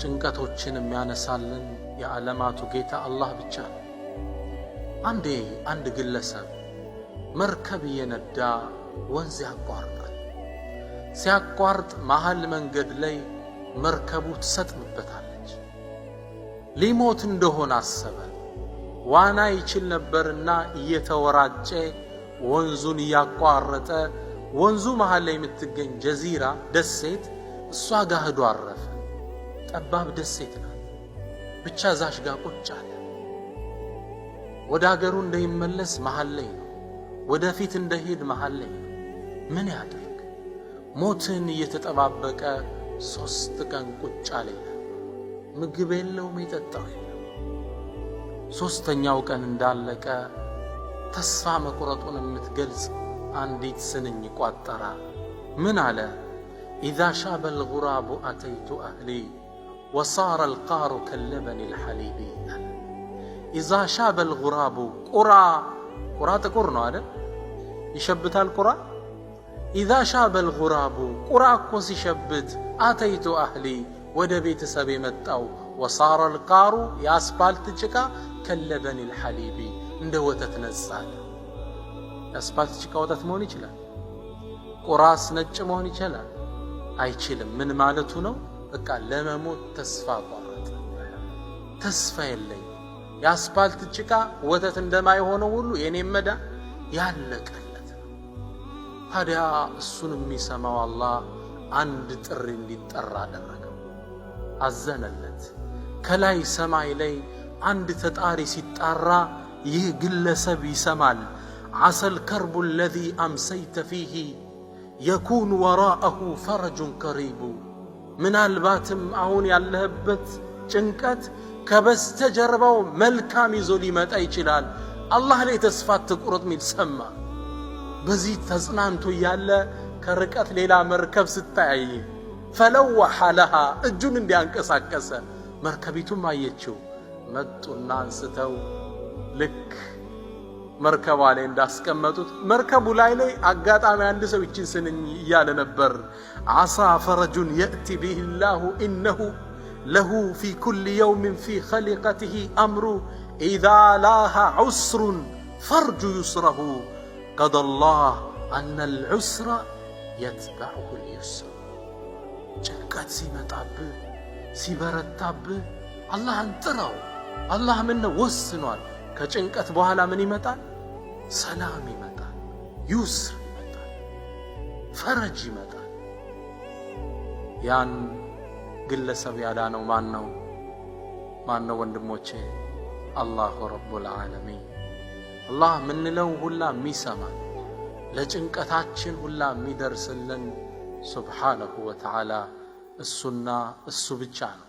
ጭንቀቶችን የሚያነሳልን የዓለማቱ ጌታ አላህ ብቻ ነው። አንድ ግለሰብ መርከብ እየነዳ ወንዝ ያቋርጣል። ሲያቋርጥ መሃል መንገድ ላይ መርከቡ ትሰጥምበታለች። ሊሞት እንደሆነ አሰበ። ዋና ይችል ነበርና እየተወራጨ ወንዙን እያቋረጠ ወንዙ መሃል ላይ የምትገኝ ጀዚራ ደሴት እሷ ጋር ሄዶ አረፈ። ጠባብ ደሴት ናት። ብቻ ዛሽ ጋር ቁጭ አለ። ወደ አገሩ እንደይመለስ መሃል ላይ ነው። ወደፊት እንደሄድ መሃል ላይ ነው። ምን ያድርግ? ሞትን እየተጠባበቀ 3 ቀን ቁጭ አለ። ምግብ የለውም፣ የጠጣው የለም። 3ኛው ቀን እንዳለቀ ተስፋ መቁረጡን የምትገልጽ አንዲት ስንኝ ቋጠራ። ምን አለ? ኢዛ ሻበ አልጉራቡ አተይቱ አህሊ ወሳረ አልቃሩ ከለበኒ ልሐሊቢ። ኢዛ ሻበ አልጉራቡ ቁራ ጥቁር ነው አይደል? ይሸብታል ቁራ። ኢዛ ሻበ አልጉራቡ ቁራ እኮ ሲሸብት አተይቱ አህሊ ወደ ቤተሰብ የመጣው ወሳረ አልቃሩ የአስፓልት ጭቃ ከለበኒ ልሐሊቢ እንደ ወተት ነጻል። የአስፓልት ጭቃ ወተት መሆን ይችላል? ቁራስ ነጭ መሆን ይችላል? አይችልም። ምን ማለቱ ነው? በቃ ለመሞት ተስፋ ቆረጠ። ተስፋ የለኝ። የአስፓልት ጭቃ ወተት እንደማይሆነው ሁሉ የኔም መዳ ያለቀለት ነው። ታዲያ እሱን የሚሰማው አላህ አንድ ጥሪ እንዲጠራ አደረገው። አዘነለት። ከላይ ሰማይ ላይ አንድ ተጣሪ ሲጣራ ይህ ግለሰብ ይሰማል። ዓሰል ከርቡ አለዚ አምሰይተ ፊሂ የኩኑ ወራአሁ ፈረጁን ቀሪቡ። ምናልባትም አሁን ያለህበት ጭንቀት ከበስተጀርባው መልካም ይዞ ሊመጣ ይችላል። አላህ ላይ ተስፋ አትቁረጥ ሚል ሰማ። በዚህ ተጽናንቶ ያለ ከርቀት ሌላ መርከብ ስታይ ፈለወሐ ለሃ እጁን እንዲያንቀሳቀሰ መርከቢቱም አየችው። መጡና አንስተው ልክ መርከቧ ላይ እንዳስቀመጡት መርከቡ ላይ አጋጣሚ አንድ ሰው ይችን ስንኝ እያለ ነበር። ዓሳ ፈረጁን የእቲ ቢሂላሁ ኢነሁ ለሁ ፊ ኩል የውምን ፊ ኸሊቀትህ አምሩ ኢዛ ላሃ ዑስሩን ፈርጁ ዩስረሁ ቀደላህ አነል ዑስረ የትበዑሁ ልዩስር። ጭንቀት ሲመጣብህ ሲበረታብህ አላህን ጥራው። አላህ ምን ወስኗል? ከጭንቀት በኋላ ምን ይመጣል? ሰላም ይመጣል፣ ዩስር ይመጣል፣ ፈረጅ ይመጣል። ያን ግለሰብ ያዳነው ማን ነው ወንድሞቼ? አላሁ ረቡል ዓለሚን። አላህ ምንለው ሁላ የሚሰማን ለጭንቀታችን ሁላ የሚደርስልን ሱብሓነሁ ወተዓላ እሱና እሱ ብቻ ነው።